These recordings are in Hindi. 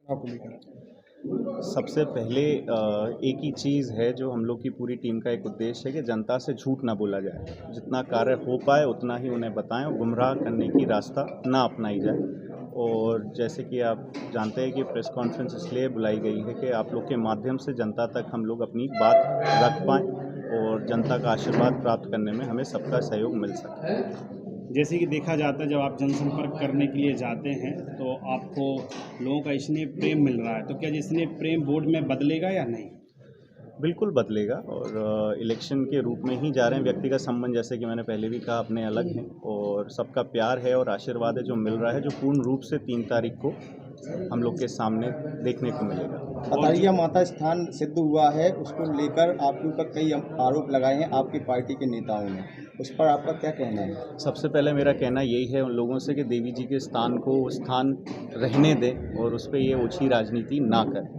आपको लेकर सबसे पहले एक ही चीज़ है जो हम लोग की पूरी टीम का एक उद्देश्य है कि जनता से झूठ ना बोला जाए। जितना कार्य हो पाए उतना ही उन्हें बताएं और गुमराह करने की रास्ता ना अपनाई जाए। और जैसे कि आप जानते हैं कि प्रेस कॉन्फ्रेंस इसलिए बुलाई गई है कि आप लोग के माध्यम से जनता तक हम लोग अपनी बात रख पाएँ और जनता का आशीर्वाद प्राप्त करने में हमें सबका सहयोग मिल सके। जैसे कि देखा जाता है जब आप जनसंपर्क करने के लिए जाते हैं तो आपको लोगों का स्नेह प्रेम मिल रहा है, तो क्या ये स्नेह प्रेम वोट में बदलेगा या नहीं? बिल्कुल बदलेगा और इलेक्शन के रूप में ही जा रहे हैं। व्यक्तिगत संबंध जैसे कि मैंने पहले भी कहा अपने अलग हैं और सबका प्यार है और आशीर्वाद है जो मिल रहा है, जो पूर्ण रूप से 3 तारीख को हम लोग के सामने देखने को मिलेगा। अतरिया माता स्थान सिद्ध हुआ है, उसको लेकर आपके ऊपर कई आरोप लगाए हैं आपकी पार्टी के नेताओं ने, उस पर आपका क्या कहना है? सबसे पहले मेरा कहना यही है उन लोगों से कि देवी जी के स्थान को वो स्थान रहने दें और उस पे ये ओछी राजनीति ना करें।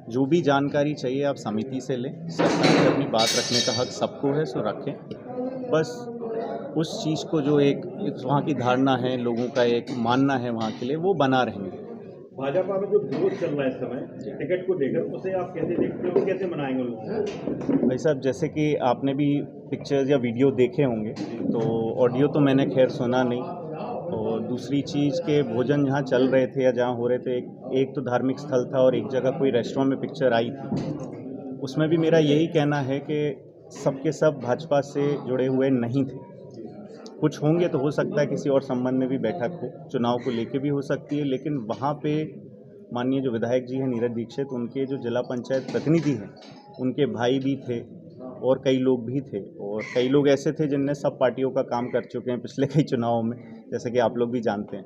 जो भी जानकारी चाहिए आप समिति से लें। सरकार पे अपनी बात रखने का हक सबको है, सो रखें। बस उस चीज़ को जो एक वहाँ की धारणा है, लोगों का एक मानना है वहाँ के लिए, वो बना रहेंगे। भाजपा में जो विरोध चल रहा है इस समय टिकट को लेकर, उसे आप कैसे देखते हो, कैसे मनाएंगे लोगों को? भाई साहब, जैसे कि आपने भी पिक्चर्स या वीडियो देखे होंगे, तो ऑडियो तो मैंने खैर सुना नहीं। और दूसरी चीज़ के भोजन जहाँ चल रहे थे या जहाँ हो रहे थे, एक तो धार्मिक स्थल था और एक जगह कोई रेस्टोरेंट में पिक्चर आई थी। उसमें भी मेरा यही कहना है कि सब के सब भाजपा से जुड़े हुए नहीं थे। कुछ होंगे तो हो सकता है किसी और संबंध में भी बैठक हो, चुनाव को लेके भी हो सकती है, लेकिन वहाँ पे माननीय जो विधायक जी हैं नीरज दीक्षित, उनके जो जिला पंचायत प्रतिनिधि हैं, उनके भाई भी थे और कई लोग भी थे और कई लोग ऐसे थे जिनने सब पार्टियों का काम कर चुके हैं पिछले कई चुनावों में, जैसे कि आप लोग भी जानते हैं।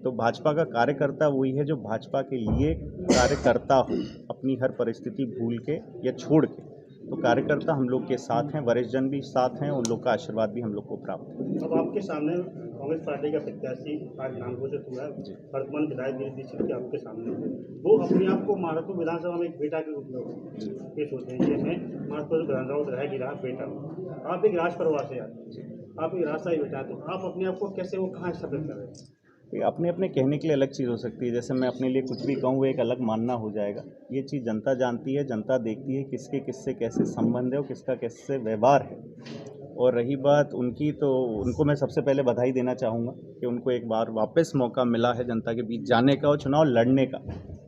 तो भाजपा का कार्यकर्ता वही है जो भाजपा के लिए कार्य करता हो, अपनी हर परिस्थिति भूल के या छोड़ के। तो कार्यकर्ता हम लोग के साथ हैं, वरिष्ठ जन भी साथ हैं, उन लोग का आशीर्वाद भी हम लोग को प्राप्त है। अब आपके सामने कांग्रेस पार्टी का प्रत्याशी आज नाम घोषित हुआ है, वर्तमान विधायक नीरज दीक्षित के आपके सामने, वो अपने आप को महाराष्ट्र विधानसभा में एक बेटा के रूप में पेश होते हैं कि मैं महाराष्ट्र विधानसभा विधायक की रहा बेटा हूँ। आप एक राज परिवार से आते हैं, आप एक राजशाही बेटा हैं, तो आप अपने आप को कैसे वो कहाँ स्थापित कर रहे हैं? अपने अपने कहने के लिए अलग चीज़ हो सकती है। जैसे मैं अपने लिए कुछ भी कहूँ वो एक अलग मानना हो जाएगा। ये चीज़ जनता जानती है, जनता देखती है किसके किससे कैसे संबंध है और किसका किससे व्यवहार है। और रही बात उनकी, तो उनको मैं सबसे पहले बधाई देना चाहूँगा कि उनको एक बार वापस मौका मिला है जनता के बीच जाने का और चुनाव लड़ने का।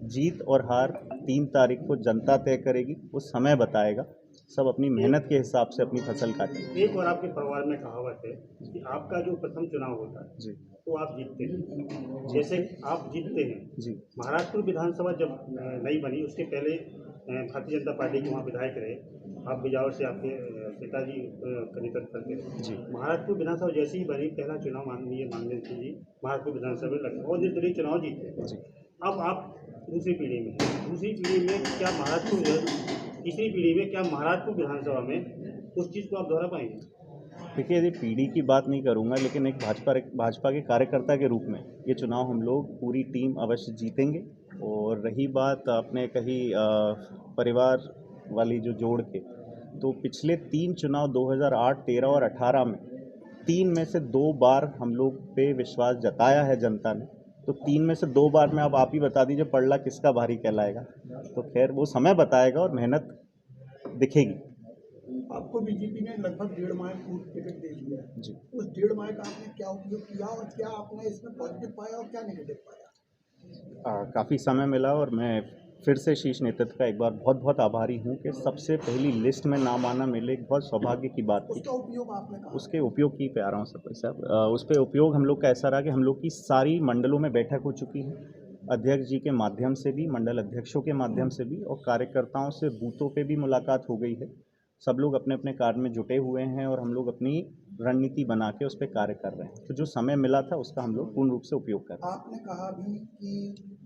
जीत और हार 3 तारीख को जनता तय करेगी, वो समय बताएगा। सब अपनी मेहनत के हिसाब से अपनी फसल काटेंगे। एक और आपके परिवार में कहावत है कि आपका जो प्रथम चुनाव होता है जी तो आप जीतते हैं, जैसे आप जीतते हैं। जी महाराष्ट्र विधानसभा जब नई बनी उसके पहले भारतीय जनता पार्टी के वहाँ विधायक रहे, आप बिजावर से आपके पिताजी का नेतृत्व करते रहे। जी महाराष्ट्र विधानसभा जैसे ही बनी, पहला चुनाव माननीय माननीय जी महाराष्ट्र विधानसभा में लगे और निर्दलीय चुनाव जीते। जी अब आप दूसरी पीढ़ी में हैं। दूसरी पीढ़ी में क्या तीसरी पीढ़ी में क्या महाराष्ट्र विधानसभा में उस चीज़ को आप दोहरा पाएंगे? देखिए, यदि पीढ़ी की बात नहीं करूंगा, लेकिन एक भाजपा के कार्यकर्ता के रूप में ये चुनाव हम लोग पूरी टीम अवश्य जीतेंगे। और रही बात आपने कही परिवार वाली जो जोड़ के, तो पिछले 3 चुनाव 2008, 13 और 18 में 3 में से 2 बार हम लोग पे विश्वास जताया है जनता ने। तो 3 में से 2 बार में अब आप ही बता दीजिए पलड़ा किसका भारी कहलाएगा। तो खैर वो समय बताएगा और मेहनत दिखेगी। आपको बीजेपी ने लगभग 1.5 माह पूर्व टिकट दे दिया है। जी उस 1.5 माह का आपने क्या उपयोग किया और क्या आपने इसमें पॉजिटिव पाया और क्या नेगेटिव पाया? काफ़ी समय मिला और मैं फिर से शीर्ष नेतृत्व का एक बार बहुत बहुत आभारी हूँ कि सबसे पहली लिस्ट में नाम आना मेरे लिए एक बहुत सौभाग्य की बात थी। उसका उपयोग आपने कहा? उसके उपयोग की पे आ रहा हूँ सब साहब। उस पर उपयोग हम लोग का ऐसा रहा कि हम लोग की सारी मंडलों में बैठक हो चुकी है, अध्यक्ष जी के माध्यम से भी, मंडल अध्यक्षों के माध्यम से भी, और कार्यकर्ताओं से बूथों पे भी मुलाकात हो गई है। सब लोग अपने अपने कार्य में जुटे हुए हैं और हम लोग अपनी रणनीति बना के उस पर कार्य कर रहे हैं। तो जो समय मिला था उसका हम लोग पूर्ण रूप से उपयोग कर रहे हैं। आपने कहा भी कि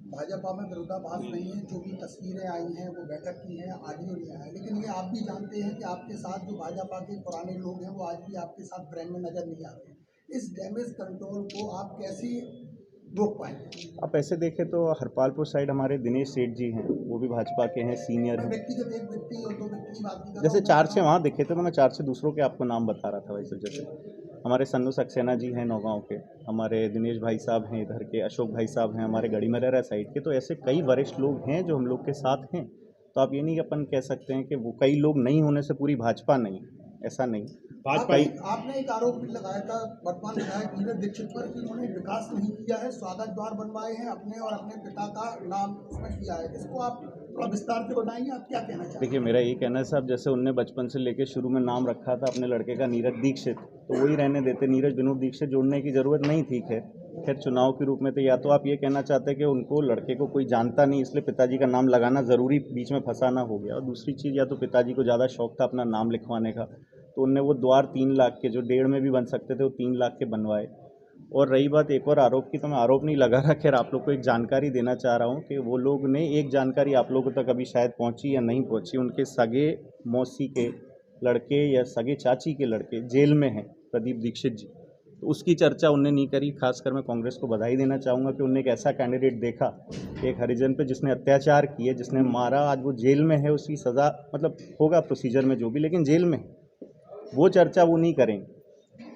भाजपा में विरोधाभास नहीं है, जो भी तस्वीरें आई हैं वो बैठक की हैं, ऑडियो लिया है, लेकिन ये आप भी जानते हैं कि आपके साथ जो भाजपा के पुराने लोग हैं वो आज भी आपके साथ फ्रेम में नजर नहीं आते। इस डैमेज कंट्रोल को आप कैसे रोक पाएंगे? आप ऐसे देखें तो हरपालपुर साइड हमारे दिनेश सेठ जी हैं, वो भी भाजपा के हैं, सीनियर हैं। व्यक्तिगत एक व्यक्ति और 2 व्यक्ति की बात नहीं कर रहा जैसे हूं, 4-6 वहाँ दिखे थे तो मैं 4-6 दूसरों के आपको नाम बता रहा था वैसे। जैसे हमारे सन्नू सक्सेना जी हैं नौगांव के, हमारे दिनेश भाई साहब हैं इधर के, अशोक भाई साहब हैं हमारे गढ़ीमलेरा साइड के। तो ऐसे कई वरिष्ठ लोग हैं जो हम लोग के साथ हैं। तो आप ये नहीं अपन कह सकते हैं कि वो कई लोग नहीं होने से पूरी भाजपा नहीं, ऐसा नहीं। भाजपा आपने एक आरोप भी लगाया था वर्तमान विधायक नीरज दीक्षित पर कि उन्होंने विकास नहीं किया है, स्वागत द्वार बनवाए हैं अपने और अपने पिता का नाम उसमें किया है। इसको आप थोड़ा विस्तार से बताएंगे, आप क्या कहना चाहते हैं? देखिए, मेरा ये कहना है साहब, जैसे उनने बचपन से लेकर शुरू में नाम रखा था अपने लड़के का नीरज दीक्षित, तो वही रहने देते। नीरज विनोद दीक्षित जोड़ने की ज़रूरत नहीं थी। खैर चुनाव के रूप में तो या तो आप ये कहना चाहते हैं कि उनको लड़के को कोई जानता नहीं इसलिए पिताजी का नाम लगाना ज़रूरी बीच में फंसाना हो गया, और दूसरी चीज़ या तो पिताजी को ज़्यादा शौक था अपना नाम लिखवाने का, तो उनने वो द्वार 3 लाख के जो 1.5 में भी बन सकते थे वो 3 लाख के बनवाए। और रही बात एक और आरोप की, तो मैं आरोप नहीं लगा रहा। खैर आप लोग को एक जानकारी देना चाह रहा हूँ कि वो लोग ने एक जानकारी आप लोगों तक अभी शायद पहुँची या नहीं पहुँची, उनके सगे मौसी के लड़के या सगे चाची के लड़के जेल में हैं, प्रदीप दीक्षित जी। तो उसकी चर्चा उनने नहीं करी। खासकर मैं कांग्रेस को बधाई देना चाहूँगा कि उनने एक ऐसा कैंडिडेट देखा, एक हरिजन पे जिसने अत्याचार किए, जिसने मारा, आज वो जेल में है, उसकी सज़ा मतलब होगा प्रोसीजर में जो भी, लेकिन जेल में वो चर्चा वो नहीं करेंगे।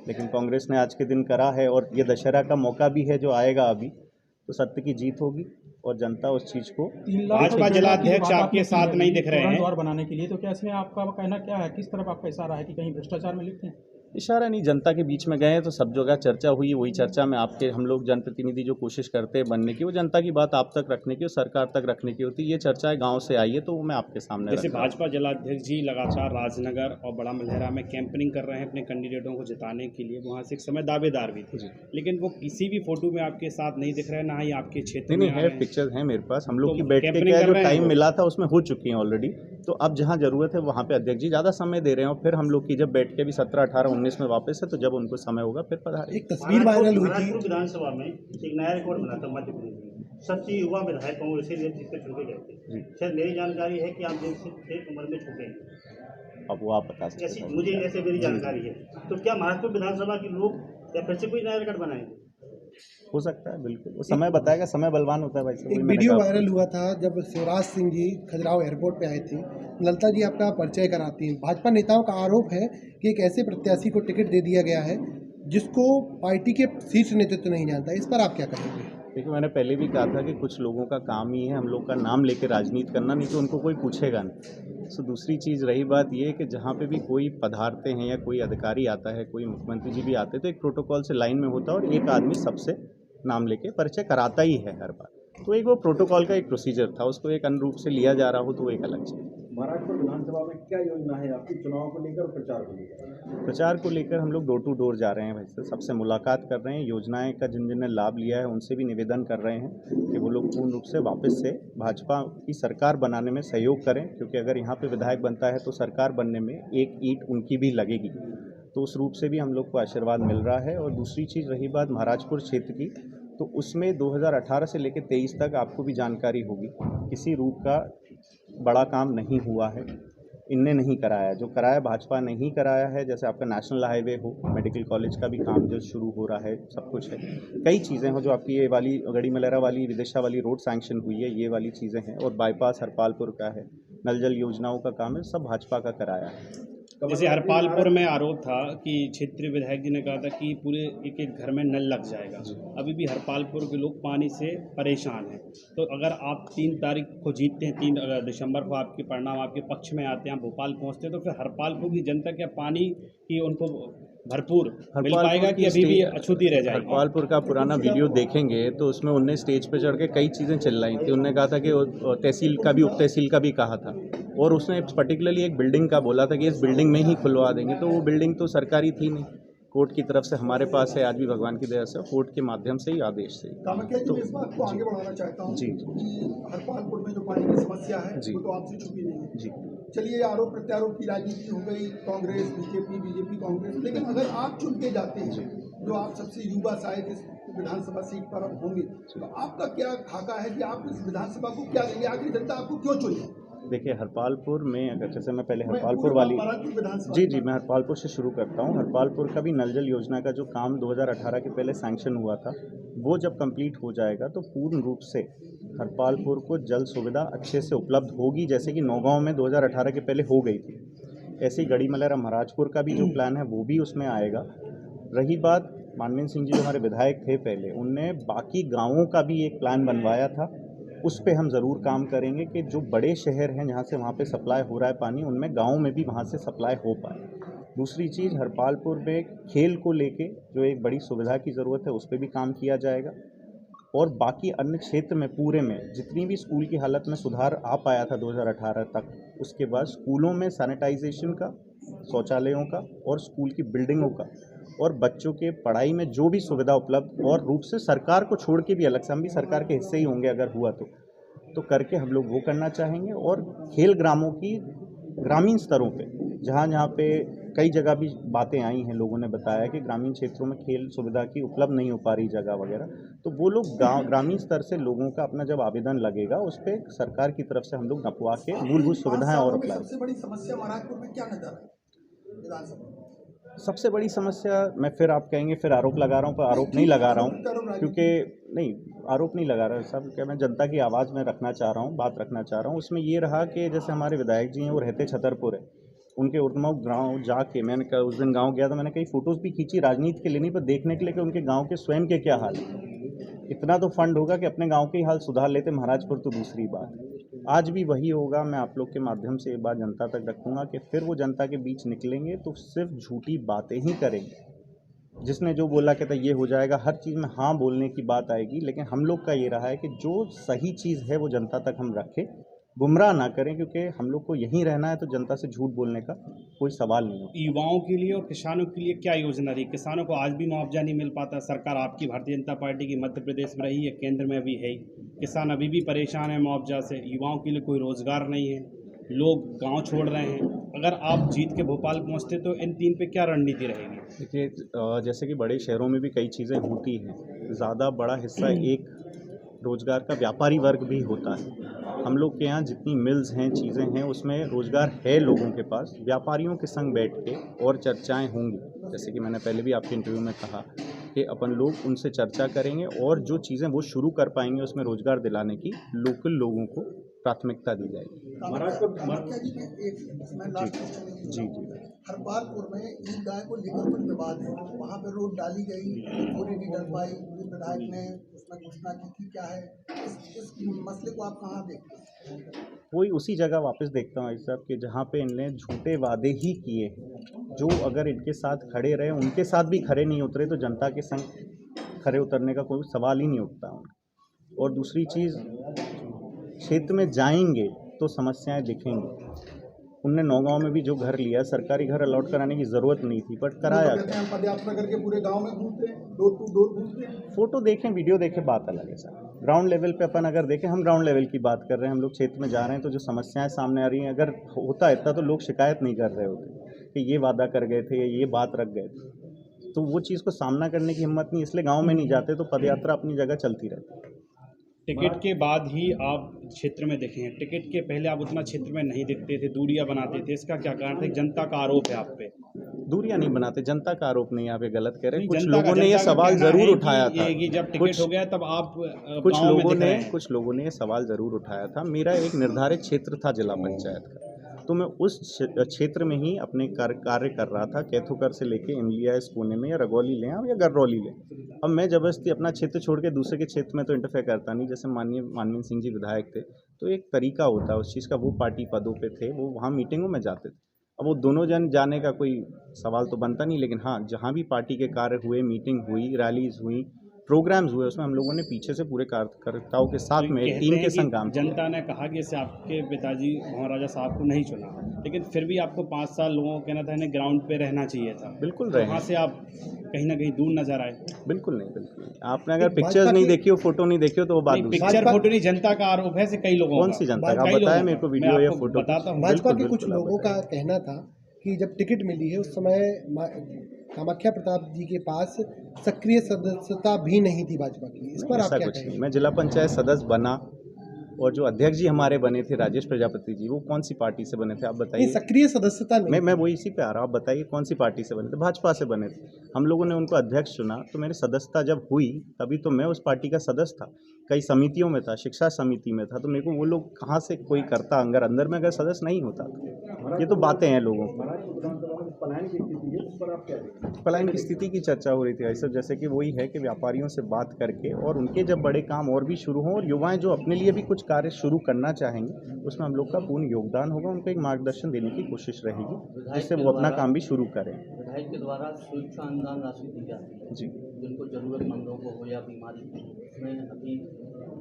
लेकिन कांग्रेस ने आज के दिन करा है, और ये दशहरा का मौका भी है जो आएगा अभी, तो सत्य की जीत होगी और जनता उस चीज़ को। भाजपा जिलाध्यक्ष आपके साथ नहीं दिख रहे हैं द्वार बनाने के लिए, तो क्या इसमें आपका कहना क्या है, किस तरफ आपका इशारा है कि कहीं भ्रष्टाचार में लिप्त हैं? इशारा नहीं, जनता के बीच में गए तो सब जगह चर्चा हुई। वही चर्चा में आपके हम लोग जनप्रतिनिधि जो कोशिश करते हैं बनने की, वो जनता की बात आप तक रखने की और सरकार तक रखने की होती है। ये चर्चाएं गांव से आई है तो वो मैं आपके सामने जैसे रख रहा हूं। भाजपा जिलाध्यक्ष जी लगातार राजनगर और बड़ा मलहरा में कैंपेनिंग कर रहे हैं अपने कैंडिडेटों को जिताने के लिए, वहाँ से एक समय दावेदार भी थे, लेकिन वो किसी भी फोटो में आपके साथ नहीं दिख रहे हैं, ना ही आपके क्षेत्र में नहीं है, पिक्चर है मेरे पास। हम लोग तो की बैठने कैंपेनिंग का कर जो रहे हैं टाइम वो। मिला था उसमें हो चुकी हैं ऑलरेडी। तो अब जहां जरूरत है वहां पे अध्यक्ष जी ज़्यादा समय दे रहे हैं, और फिर हम लोग की जब बैठ के भी 17, 18, 19 में वापस है, तो जब उनको समय होगा फिर पधारे। एक तस्वीर वायरल हुई थी महाराजपुर विधानसभा में एक नया रिकॉर्ड बना था मध्य प्रदेश में, सबसे युवा विधायक कांग्रेस से जिससे चुने गए थे। शायद मेरी जानकारी है कि आप जिनसे उम्र में छूटे हैं, अब वो आप बता सकते ऐसी हैं। मुझे ऐसे मेरी जानकारी है। तो क्या महाराजपुर विधानसभा के लोग या फिर से कोई नया रिकॉर्ड बनाएंगे? हो सकता है, बिल्कुल वो समय बताएगा। समय बलवान होता है भाई साहब। एक वही मैंने वीडियो कहा। वायरल हुआ था जब शिवराज सिंह जी खजुराहो एयरपोर्ट पे आए थे, ललिता जी आपका परिचय कराती हैं। भाजपा नेताओं का आरोप है कि एक ऐसे प्रत्याशी को टिकट दे दिया गया है जिसको पार्टी के शीर्ष नेतृत्व नहीं जानता। इस पर आप क्या कहेंगे? देखिए, मैंने पहले भी कहा था कि कुछ लोगों का काम ही है हम लोग का नाम लेके राजनीति करना, नहीं तो उनको कोई पूछेगा नहीं। सो दूसरी चीज़ रही बात ये कि जहाँ पे भी कोई पधारते हैं या कोई अधिकारी आता है, कोई मुख्यमंत्री जी भी आते हैं, तो एक प्रोटोकॉल से लाइन में होता है और एक आदमी सबसे नाम लेके परिचय कराता ही है हर बार। तो एक वो प्रोटोकॉल का एक प्रोसीजर था, उसको एक अन्य रूप से लिया जा रहा हो तो वो एक अलग चीज़। महाराजपुर विधानसभा में क्या योजना है आपकी चुनाव को लेकर और प्रचार को लेकर? प्रचार को लेकर हम लोग डोर टू डोर जा रहे हैं भाई साहब, सबसे मुलाकात कर रहे हैं। योजनाएं का जिन जिन ने लाभ लिया है उनसे भी निवेदन कर रहे हैं कि वो लोग पूर्ण रूप से वापस से भाजपा की सरकार बनाने में सहयोग करें, क्योंकि अगर यहाँ पे विधायक बनता है तो सरकार बनने में एक ईंट उनकी भी लगेगी। तो उस रूप से भी हम लोग को आशीर्वाद मिल रहा है। और दूसरी चीज़ रही बात महाराजपुर क्षेत्र की, तो उसमें 2018 से लेकर 23 तक आपको भी जानकारी होगी, किसी रूप का बड़ा काम नहीं हुआ है, इनने नहीं कराया। जो कराया भाजपा ने ही कराया है। जैसे आपका नेशनल हाईवे हो, मेडिकल कॉलेज का भी काम जो शुरू हो रहा है, सब कुछ है। कई चीज़ें हो जो आपकी ये वाली गढ़ीमलेरा वाली विदिशा वाली रोड सैंक्शन हुई है, ये वाली चीज़ें हैं। और बाईपास हरपालपुर का है, नल जल योजनाओं का काम है, सब भाजपा का कराया है। जैसे हरपालपुर में आरोप था कि क्षेत्रीय विधायक जी ने कहा था कि पूरे एक एक घर में नल लग जाएगा। अभी भी हरपालपुर के लोग पानी से परेशान हैं। तो अगर आप 3 तारीख को जीतते हैं, 3 दिसंबर को आपके परिणाम आपके पक्ष में आते हैं, भोपाल पहुंचते हैं, तो फिर हरपालपुर की जनता क्या पानी की उनको भरपूर मिल पाएगा कि अभी भी अछूती रह जाएगी? हरपालपुर का पुराना वीडियो देखेंगे तो उसमें उनने स्टेज पे चढ़ के कई चीज़ें चिल्लाई थी। उनने कहा था कि तहसील का भी, उप तहसील का भी कहा था, और उसने पर्टिकुलरली एक बिल्डिंग का बोला था कि इस बिल्डिंग में ही खुलवा देंगे। तो वो बिल्डिंग तो सरकारी थी नहीं, कोर्ट की तरफ से हमारे पास है, आज भी भगवान की दया से कोर्ट के माध्यम से ही आदेश से। कामाख्या जी, मैं इस बात को आगे बढ़ाना चाहता हूँ जी। कि हरपालपुर में जो पानी की समस्या है जी। वो तो आपसे छुपी नहीं है। जी। चलिए, आरोप प्रत्यारोप की राजनीति हो गई, कांग्रेस बीजेपी कांग्रेस, लेकिन अगर आप चुन के जाते हैं, जो आप सबसे युवा शायद इस विधानसभा सीट पर होंगे, तो आपका क्या खाका है कि आप इस विधानसभा को क्या देंगे? आखिर जनता आपको क्यों चुनी? देखिए, हरपालपुर में अगर जैसे मैं पहले हरपालपुर वाली जी मैं हरपालपुर से शुरू करता हूँ। हरपालपुर का भी नल जल योजना का जो काम 2018 के पहले सैंक्शन हुआ था, वो जब कंप्लीट हो जाएगा तो पूर्ण रूप से हरपालपुर को जल सुविधा अच्छे से उपलब्ध होगी, जैसे कि नौगांव में 2018 के पहले हो गई थी। ऐसे ही गढ़ीमलेरा महाराजपुर का भी जो प्लान है वो भी उसमें आएगा। रही बात मानवेंद्र सिंह जी जो हमारे विधायक थे पहले, उनने बाकी गांवों का भी एक प्लान बनवाया था। उस पे हम ज़रूर काम करेंगे कि जो बड़े शहर हैं जहाँ से वहाँ पे सप्लाई हो रहा है पानी, उनमें गाँव में भी वहाँ से सप्लाई हो पाए। दूसरी चीज़, हरपालपुर में खेल को लेके जो एक बड़ी सुविधा की ज़रूरत है, उस पर भी काम किया जाएगा। और बाकी अन्य क्षेत्र में पूरे में जितनी भी स्कूल की हालत में सुधार आ पाया था 2018 तक, उसके बाद स्कूलों में सैनिटाइजेशन का, शौचालयों का और स्कूल की बिल्डिंगों का और बच्चों के पढ़ाई में जो भी सुविधा उपलब्ध और रूप से सरकार को छोड़ के भी अलग से, हम भी सरकार के हिस्से ही होंगे अगर हुआ तो करके हम लोग वो करना चाहेंगे। और खेल ग्रामों की ग्रामीण स्तरों पे जहाँ पे कई जगह भी बातें आई हैं, लोगों ने बताया कि ग्रामीण क्षेत्रों में खेल सुविधा की उपलब्ध नहीं हो पा रही जगह वगैरह, तो वो लोग ग्रामीण स्तर से लोगों का अपना जब आवेदन लगेगा उस पर सरकार की तरफ से हम लोग नपवा के मूलभूत सुविधाएं और उपलब्ध। सबसे बड़ी समस्या महाराजपुर में क्या नजर है विधानसभा? सबसे बड़ी समस्या, मैं फिर आप कहेंगे फिर आरोप लगा रहा हूँ, पर आरोप नहीं लगा रहा हूँ, क्योंकि नहीं आरोप नहीं लगा रहा सब, क्या मैं जनता की आवाज़ में रखना चाह रहा हूँ, बात रखना चाह रहा हूँ। उसमें ये रहा कि जैसे हमारे विधायक जी हैं वो रहते छतरपुर है, उनके उर्दमाऊ गाँव जाके मैंने उस दिन गाँव गया तो मैंने कई फ़ोटोज़ भी खींची राजनीति के लिए नहीं, पर देखने के लिए कि उनके गाँव के स्वयं के क्या हाल है। इतना तो फंड होगा कि अपने गाँव के ही हाल सुधार लेते, महाराजपुर तो दूसरी बात। आज भी वही होगा। मैं आप लोग के माध्यम से ये बात जनता तक रखूँगा कि फिर वो जनता के बीच निकलेंगे तो सिर्फ झूठी बातें ही करेंगे। जिसने जो बोला कहता ये हो जाएगा, हर चीज़ में हाँ बोलने की बात आएगी, लेकिन हम लोग का ये रहा है कि जो सही चीज़ है वो जनता तक हम रखें, गुमराह ना करें, क्योंकि हम लोग को यहीं रहना है तो जनता से झूठ बोलने का कोई सवाल नहीं हो। युवाओं के लिए और किसानों के लिए क्या योजना रही? किसानों को आज भी मुआवजा नहीं मिल पाता। सरकार आपकी भारतीय जनता पार्टी की मध्य प्रदेश में रही है, केंद्र में अभी है ही, किसान अभी भी परेशान है मुआवजा से। युवाओं के लिए कोई रोज़गार नहीं है, लोग गांव छोड़ रहे हैं। अगर आप जीत के भोपाल पहुंचते तो इन तीन पे क्या रणनीति रहेगी? देखिए, जैसे कि बड़े शहरों में भी कई चीज़ें होती हैं, ज़्यादा बड़ा हिस्सा एक रोज़गार का व्यापारी वर्ग भी होता है। हम लोग के यहाँ जितनी मिल्स हैं, चीज़ें हैं, उसमें रोज़गार है लोगों के पास। व्यापारियों के संग बैठ के और चर्चाएं होंगी, जैसे कि मैंने पहले भी आपके इंटरव्यू में कहा कि अपन लोग उनसे चर्चा करेंगे और जो चीज़ें वो शुरू कर पाएंगे उसमें रोज़गार दिलाने की लोकल लोगों को प्राथमिकता दी जाएगी। जी। हरपालपुर में ईदगाह को लेकर कुछ विवाद है, वहाँ पे रोड डाली गई, पूरी नहीं डल पाई, विधायक ने उसमें घोषणा की थी, क्या है इस मसले को आप कहाँ देखते हैं? वही उसी जगह वापस देखता हूँ साहब कि जहाँ पे इनने झूठे वादे ही किए, जो अगर इनके साथ खड़े रहे, उनके साथ भी खड़े नहीं उतरे तो जनता के संग खड़े उतरने का कोई सवाल ही नहीं उठता। और दूसरी चीज़, क्षेत्र में जाएंगे तो समस्याएं दिखेंगी। उनने नौगांव में भी जो घर लिया, सरकारी घर अलॉट कराने की ज़रूरत नहीं थी, बट कराया। पदयात्रा करके पूरे गांव में घूमते हैं, डोर टू डोर घूमते हैं। फोटो देखें, वीडियो देखें, बात अलग है सर। ग्राउंड लेवल पे अपन अगर देखें, हम ग्राउंड लेवल की बात कर रहे हैं, हम लोग क्षेत्र में जा रहे हैं तो जो समस्याएं सामने आ रही हैं, अगर होता इतना तो लोग शिकायत नहीं कर रहे होते कि ये वादा कर गए थे, ये बात रख गए थे। तो वो चीज़ को सामना करने की हिम्मत नहीं, इसलिए गाँव में नहीं जाते, तो पदयात्रा अपनी जगह चलती रहती है। टिकट के बाद ही आप क्षेत्र में दिखे हैं, टिकट के पहले आप उतना क्षेत्र में नहीं दिखते थे, दूरियां बनाते थे, इसका क्या कारण था? जनता का आरोप है आप पे। दूरियां नहीं बनाते, जनता का आरोप नहीं, आप ये गलत कह रहे हैं। कुछ जनता लोगों ने ये सवाल जरूर उठाया था कि जब टिकट हो गया तब आप कुछ गाँव में दिख रहे हैं। लोगों ने ये सवाल ज़रूर उठाया था। मेरा एक निर्धारित क्षेत्र था जिला पंचायत का, तो मैं उस क्षेत्र में ही अपने कार्य कर रहा था, कैथोकर से लेके इमलिया, इस कोने में, या रगौली लें या गररौली लें। अब मैं ज़बरदस्ती अपना क्षेत्र छोड़ के दूसरे के क्षेत्र में तो इंटरफेयर करता नहीं। जैसे माननीय मानवेंद्र सिंह जी विधायक थे, तो एक तरीका होता है उस चीज़ का, वो पार्टी पदों पे थे, वो वहाँ मीटिंगों में जाते थे। अब वो दोनों जन जाने का कोई सवाल तो बनता नहीं, लेकिन हाँ, जहाँ भी पार्टी के कार्य हुए, मीटिंग हुई, रैलीज हुई, प्रोग्राम्स हुए, उसमें हम लोगों ने पीछे से पूरे कार्यकर्ताओं के साथ में टीम के संग काम। जनता ने कहा कि इससे आपके पिताजी भंवर राजा साहब को नहीं चुना, लेकिन फिर भी आपको 5 साल लोगों को कहना था इन्हें ग्राउंड पे रहना चाहिए था। बिल्कुल रहे, वहाँ से आप कहीं ना कहीं दूर नजर आए। बिल्कुल नहीं। आपने अगर पिक्चर्स नहीं देखी हो, फोटो नहीं देखी हो, तो वो बात दूसरी। पिक्चर फोटो नहीं, जनता का आरोप है कई लोगों। कौन सी जनता? आप बताएं मेरे को वीडियो या फोटो। बताता हूँ। भाजपा के कुछ लोगों का कहना था कि जब टिकट मिली है उस समय कामाख्या प्रताप जी के पास सक्रिय सदस्यता भी नहीं थी भाजपा की, इस पर आप क्या कहेंगे? मैं जिला पंचायत सदस्य बना, और जो अध्यक्ष जी हमारे बने थे राजेश प्रजापति जी, वो कौन सी पार्टी से बने थे आप बताइए? सक्रिय सदस्यता नहीं। मैं वही इसी पे आ रहा हूँ, आप बताइए कौन सी पार्टी से बने थे? भाजपा से बने थे। हम लोगों ने उनको अध्यक्ष चुना, तो मेरी सदस्यता जब हुई तभी तो मैं उस पार्टी का सदस्य था, कई समितियों में था, शिक्षा समिति में था, तो मेरे को वो लोग कहाँ से कोई करता अगर अंदर में अगर सदस्य नहीं होता। ये तो बातें हैं लोगों की। पलायन की स्थिति है, उस पर आप क्या देखते हैं? पलायन की स्थिति की चर्चा हो रही थी ऐसा, जैसे कि वही है कि व्यापारियों से बात करके और उनके जब बड़े काम और भी शुरू हों और युवाएं जो अपने लिए भी कुछ कार्य शुरू करना चाहेंगे उसमें हम लोग का पूर्ण योगदान होगा, उनको एक मार्गदर्शन देने की कोशिश रहेगी जिससे वो अपना काम भी शुरू करें। विधायक के द्वारा सुरक्षा अनुदान राशि दी जाती है जी, जिनको ज़रूरतमंदों को हो या बीमारी, उसमें अभी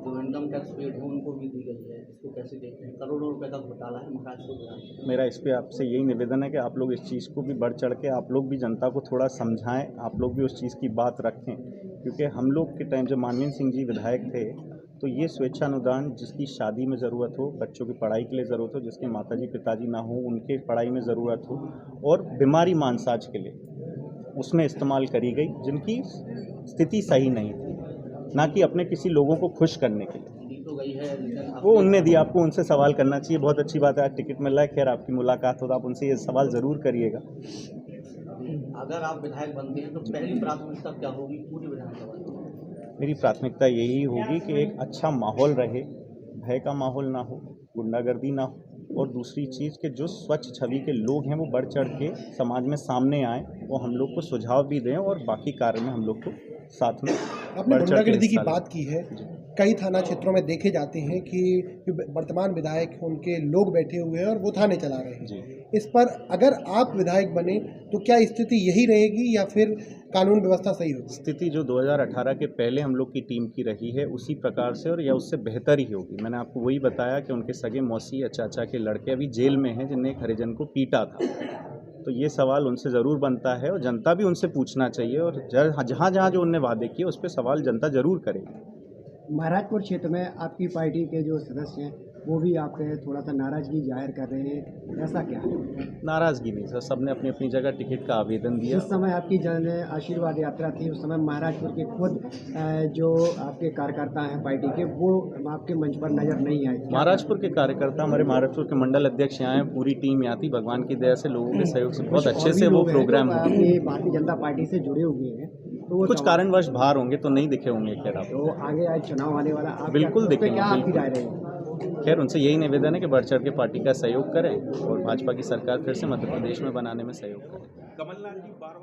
जो इनकम टैक्स पेड है उनको भी दी गई है, इसको कैसे देखते हैं? करोड़ों रुपए का घोटाला है महाराष्ट्र में। मेरा इस पे आपसे यही निवेदन है कि आप लोग इस चीज़ को भी बढ़ चढ़ के आप लोग भी जनता को थोड़ा समझाएं, आप लोग भी उस चीज़ की बात रखें, क्योंकि हम लोग के टाइम जब मानवीय सिंह जी विधायक थे तो ये स्वेच्छा अनुदान जिसकी शादी में ज़रूरत हो, बच्चों की पढ़ाई के लिए ज़रूरत हो, जिसके माताजी पिताजी ना हो उनके पढ़ाई में ज़रूरत हो और बीमारी मानसाज के लिए उसमें इस्तेमाल करी गई, जिनकी स्थिति सही नहीं थी, ना कि अपने किसी लोगों को खुश करने के लिए। दी तो गई है लेकिन वो उनने दिया, आपको उनसे सवाल करना चाहिए। बहुत अच्छी बात है, आज टिकट मिल रहा है, खैर आपकी मुलाकात हो तो आप उनसे ये सवाल ज़रूर करिएगा। अगर आप विधायक बनते हैं तो पहली प्राथमिकता क्या होगी पूरी विधानसभा में? मेरी प्राथमिकता यही होगी कि एक अच्छा माहौल रहे, भय का माहौल ना हो, गुंडागर्दी ना हो, और दूसरी चीज़ कि जो स्वच्छ छवि के लोग हैं वो बढ़ चढ़ के समाज में सामने आएँ, वो हम लोग को सुझाव भी दें और बाकी कार्य में हम लोग को साथ में आपने बढ़ चढ़ के गुंडागर्दी की हिस्सा लें। बात की है। कई थाना क्षेत्रों में देखे जाते हैं कि जो वर्तमान विधायक हैं, उनके लोग बैठे हुए हैं और वो थाने चला रहे हैं। जी, इस पर अगर आप विधायक बने तो क्या स्थिति यही रहेगी या फिर कानून व्यवस्था सही होगी? स्थिति जो 2018 के पहले हम लोग की टीम की रही है उसी प्रकार से और या उससे बेहतर ही होगी। मैंने आपको वही बताया कि उनके सगे मौसी या चाचा के लड़के अभी जेल में हैं जिनने एक हरिजन को पीटा था। तो ये सवाल उनसे ज़रूर बनता है और जनता भी उनसे पूछना चाहिए, और जहाँ जहाँ जो उनने वादे किए उस पर सवाल जनता ज़रूर करेगी। महाराजपुर क्षेत्र में आपकी पार्टी के जो सदस्य हैं वो भी आप पे थोड़ा सा नाराज़गी जाहिर कर रहे हैं, ऐसा क्या है? नाराज़गी नहीं सर, सबने अपनी अपनी जगह टिकट का आवेदन दिया। उस समय आपकी जन आशीर्वाद यात्रा थी, उस समय महाराजपुर के खुद जो आपके कार्यकर्ता हैं पार्टी के वो आपके मंच पर नज़र नहीं आए। महाराजपुर के कार्यकर्ता, हमारे महाराजपुर के मंडल अध्यक्ष यहाँ हैं, पूरी टीम यहाँ थी, भगवान की दया से लोगों के सहयोग से बहुत अच्छे से वो प्रोग्राम हुआ। आपके भारतीय जनता पार्टी से जुड़े हुए हैं तो वो कुछ कारणवश बाहर होंगे तो नहीं दिखे होंगे। खैर आप तो आगे आज चुनाव आने वाला, आप बिल्कुल दिखेंगे, क्या आपकी बिल्कुल। राय रहेगी? खैर उनसे यही निवेदन है कि बढ़ चढ़ के पार्टी का सहयोग करें और भाजपा की सरकार फिर से मध्य प्रदेश में बनाने में सहयोग करें। कमलनाथ जी बार